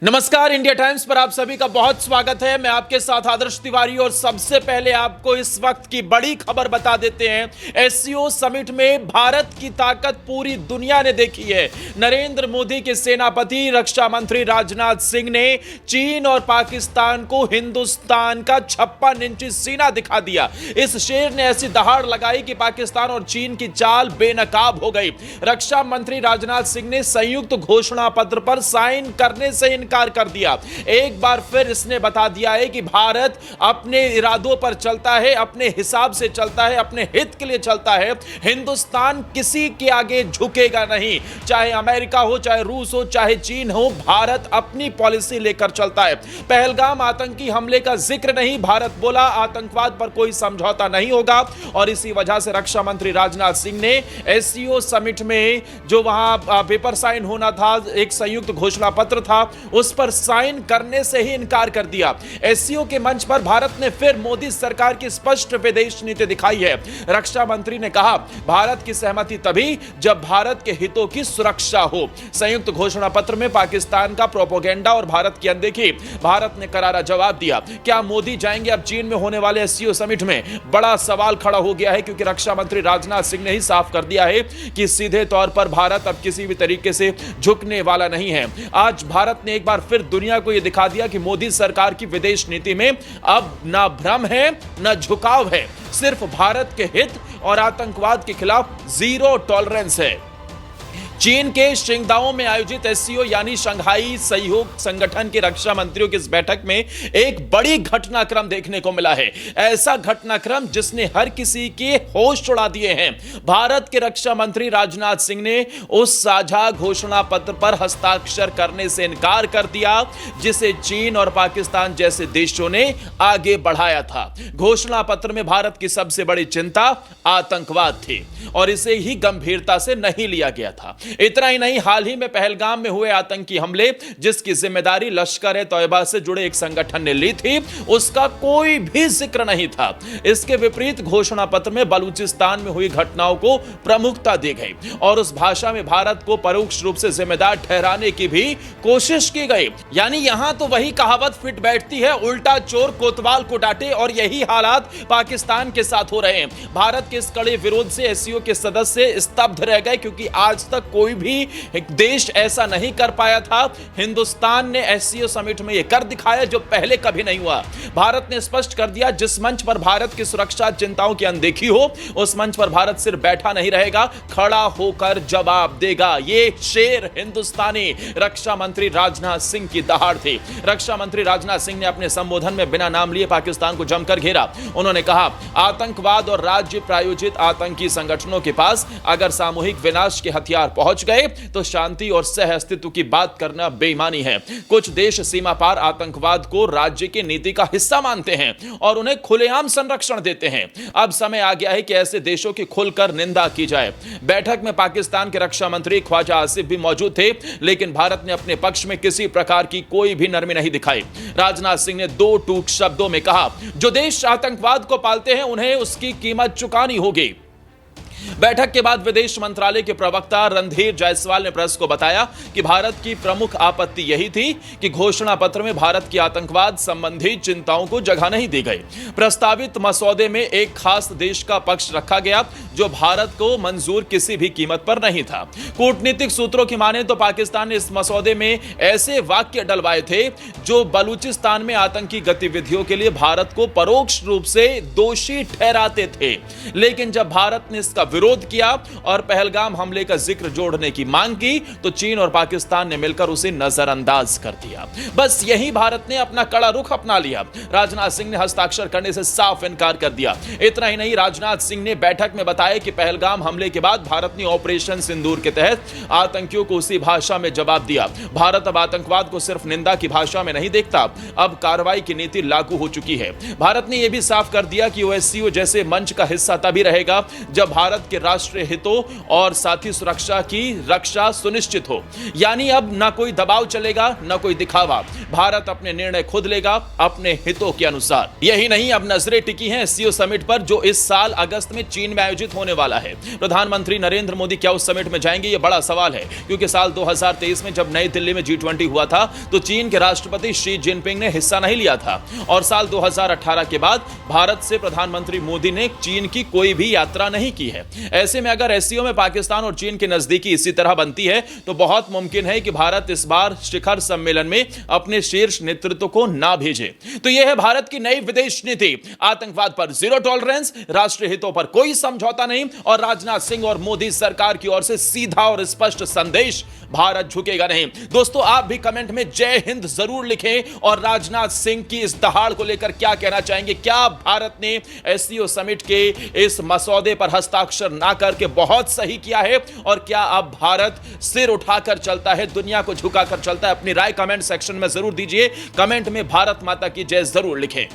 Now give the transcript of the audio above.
नमस्कार, India times पर आप सभी का बहुत स्वागत है। मैं आपके साथ आदर्श तिवारी और सबसे पहले आपको इस वक्त की बड़ी खबर बता देते हैं। एससीओ समिट में भारत की ताकत पूरी दुनिया ने देखी है। नरेंद्र मोदी के सेनापति रक्षा मंत्री राजनाथ सिंह ने चीन और पाकिस्तान को हिंदुस्तान का 56 इंची सीना दिखा दिया। इस शेर ने ऐसी दहाड़ लगाई कि पाकिस्तान और चीन की चाल बेनकाब हो गई। रक्षा मंत्री राजनाथ सिंह ने संयुक्त घोषणा पत्र पर साइन करने से इनकार कर दिया। एक बार फिर इसने बता दिया है कि भारत अपने इरादों पर चलता है, अपने हिसाब से चलता है, अपने हित के लिए चलता है। हिंदुस्तान किसी के आगे झुकेगा नहीं, चाहे अमेरिका हो, चाहे रूस हो, चाहे चीन हो। भारत अपनी पॉलिसी लेकर चलता है। पहलगाम आतंकी हमले का जिक्र नहीं, भारत बोला आतंकवाद पर कोई समझौता नहीं होगा। और इसी वजह से रक्षा मंत्री राजनाथ सिंह ने एससीओ समिट में जो वहां पेपर साइन होना था, एक संयुक्त घोषणा पत्र था, उस पर साइन करने से ही इनकार कर दिया। एससीओ के मंच पर भारत ने फिर मोदी सरकार की स्पष्ट विदेश नीति दिखाई है। रक्षा मंत्री ने कहा, भारत की सहमति तभी जब भारत के हितों की सुरक्षा हो। संयुक्त घोषणा पत्र में पाकिस्तान का प्रोपेगेंडा और भारत की अनदेखी। भारत ने करारा जवाब दिया। क्या मोदी जाएंगे अब चीन में होने वाले एससीओ समिट में? बड़ा सवाल खड़ा हो गया है, क्योंकि रक्षा मंत्री राजनाथ सिंह ने ही साफ कर दिया है कि सीधे तौर पर भारत अब किसी भी तरीके से झुकने वाला नहीं है। आज भारत ने एक बार फिर दुनिया को यह दिखा दिया कि मोदी सरकार की विदेश नीति में अब ना भ्रम है, ना झुकाव है। सिर्फ भारत के हित और आतंकवाद के खिलाफ जीरो टॉलरेंस है। चीन के शिंगदाओ में आयोजित एससीओ यानी शंघाई सहयोग संगठन के रक्षा मंत्रियों की इस बैठक में एक बड़ी घटनाक्रम देखने को मिला है। ऐसा घटनाक्रम जिसने हर किसी के होश उड़ा दिए हैं। भारत के रक्षा मंत्री राजनाथ सिंह ने उस साझा घोषणा पत्र पर हस्ताक्षर करने से इनकार कर दिया, जिसे चीन और पाकिस्तान जैसे देशों ने आगे बढ़ाया था। घोषणा पत्र में भारत की सबसे बड़ी चिंता आतंकवाद थी और इसे ही गंभीरता से नहीं लिया गया था। इतना ही नहीं, हाल ही में पहलगाम में हुए आतंकी हमले, जिसकी जिम्मेदारी लश्कर-ए-तौयबा से जुड़े एक संगठन ने ली थी, उसका कोई भी जिक्र नहीं था। इसके विपरीत घोषणा पत्र में बलूचिस्तान में हुई घटनाओं को प्रमुखता दी गई और उस भाषा में भारत को परोक्ष रूप से जिम्मेदार ठहराने की भी कोशिश की गई। यानी यहां तो वही कहावत फिट बैठती है, उल्टा चोर कोतवाल को डांटे, और यही हालात पाकिस्तान के साथ हो रहे हैं। भारत के इस कड़े विरोध से एससीओ के सदस्य स्तब्ध रह गए, क्योंकि आज तक कोई भी एक देश ऐसा नहीं कर पाया था। हिंदुस्तान ने एससीओ समिट में यह कर दिखाया जो पहले कभी नहीं हुआ। भारत ने स्पष्ट कर दिया, जिस मंच पर भारत की सुरक्षा चिंताओं की अनदेखी हो, उस मंच पर भारत सिर्फ बैठा नहीं रहेगा, खड़ा होकर जवाब देगा। ये शेर हिंदुस्तानी रक्षा मंत्री राजनाथ सिंह की दहाड़ थी। रक्षा मंत्री राजनाथ सिंह ने अपने संबोधन में बिना नाम लिए पाकिस्तान को जमकर घेरा। उन्होंने कहा, आतंकवाद और राज्य प्रायोजित आतंकी संगठनों के पास अगर सामूहिक विनाश के हथियार पहुंच गए तो शांति और सह अस्तित्व की बात करना बेईमानी है। कुछ देश सीमा पार आतंकवाद को राज्य की नीति का हिस्सा मानते हैं और उन्हें खुलेआम संरक्षण देते हैं। अब समय आ गया है कि ऐसे देशों की खुलकर निंदा की जाए। बैठक में पाकिस्तान के रक्षा मंत्री ख्वाजा आसिफ भी मौजूद थे, लेकिन भारत ने अपने पक्ष में किसी प्रकार की कोई भी नरमी नहीं दिखाई। राजनाथ सिंह ने दो टूक शब्दों में कहा, जो देश आतंकवाद को पालते हैं उन्हें उसकी कीमत चुकानी होगी। बैठक के बाद विदेश मंत्रालय के प्रवक्ता रणधीर जायसवाल ने प्रेस को बताया कि भारत की प्रमुख आपत्ति यही थी कि घोषणा पत्र में भारत की आतंकवाद संबंधी चिंताओं को जगह नहीं दी गई। प्रस्तावित मसौदे में एक खास देश का पक्ष रखा गया जो भारत को मंजूर किसी भी कीमत पर नहीं था। कूटनीतिक सूत्रों की माने तो पाकिस्तान ने इस मसौदे में ऐसे वाक्य डलवाए थे जो बलूचिस्तान में आतंकी गतिविधियों के लिए भारत को परोक्ष रूप से दोषी ठहराते थे। लेकिन जब भारत ने इसका विरोध किया और पहलगाम हमले का जिक्र जोड़ने की मांग की, तो चीन और पाकिस्तान ने मिलकर उसे नजरअंदाज कर दिया। बस यही भारत ने अपना कड़ा रुख अपना लिया। राजनाथ सिंह ने हस्ताक्षर करने से साफ इनकार कर दिया। इतना ही नहीं, राजनाथ सिंह ने बैठक में बताया कि पहलगाम हमले के बाद भारत ने ऑपरेशन सिंदूर के तहत आतंकियों को उसी भाषा में जवाब दिया। भारत अब आतंकवाद को सिर्फ निंदा की भाषा में नहीं देखता, अब कार्रवाई की नीति लागू हो चुकी है। भारत ने यह भी साफ कर दिया कि ओएससीओ जैसे मंच का हिस्सा तभी रहेगा जब भारत के राष्ट्रीय हितों और साथ ही सुरक्षा की रक्षा सुनिश्चित हो। यानी अब ना कोई दबाव चलेगा, ना कोई दिखावा। भारत अपने निर्णय खुद लेगा, अपने हितों के अनुसार। यही नहीं, अब नजरें टिकी हैं एससीओ समिट पर, जो इस साल अगस्त में चीन में आयोजित होने वाला है। प्रधानमंत्री नरेंद्र मोदी क्या उस समिट में जाएंगे, यह बड़ा सवाल है, क्योंकि साल 2023 में जब नई दिल्ली में G20 हुआ था तो चीन के राष्ट्रपति शी जिनपिंग ने हिस्सा नहीं लिया था, और साल 2018 के बाद भारत से प्रधानमंत्री मोदी ने चीन की कोई भी यात्रा नहीं की है। ऐसे में अगर एससीओ में पाकिस्तान और चीन की नजदीकी इसी तरह बनती है तो बहुत मुमकिन है कि भारत इस बार शिखर सम्मेलन में अपने शीर्ष नेतृत्व को ना भेजे। तो यह है भारत की नई विदेश नीति। आतंकवाद पर जीरो टॉलरेंस, राष्ट्रीय हितों पर कोई समझौता नहीं, और राजनाथ सिंह और मोदी सरकार की ओर से सीधा और स्पष्ट संदेश, भारत झुकेगा नहीं। दोस्तों, आप भी कमेंट में जय हिंद जरूर लिखें, और राजनाथ सिंह की इस दहाड़ को लेकर क्या कहना चाहेंगे। क्या भारत ने एससीओ समिट के इस मसौदे पर हस्ताक्षर ना करके बहुत सही किया है, और क्या अब भारत सिर उठाकर चलता है, दुनिया को झुकाकर चलता है? अपनी राय कमेंट सेक्शन में जरूर दीजिए। कमेंट में भारत माता की जय जरूर लिखें।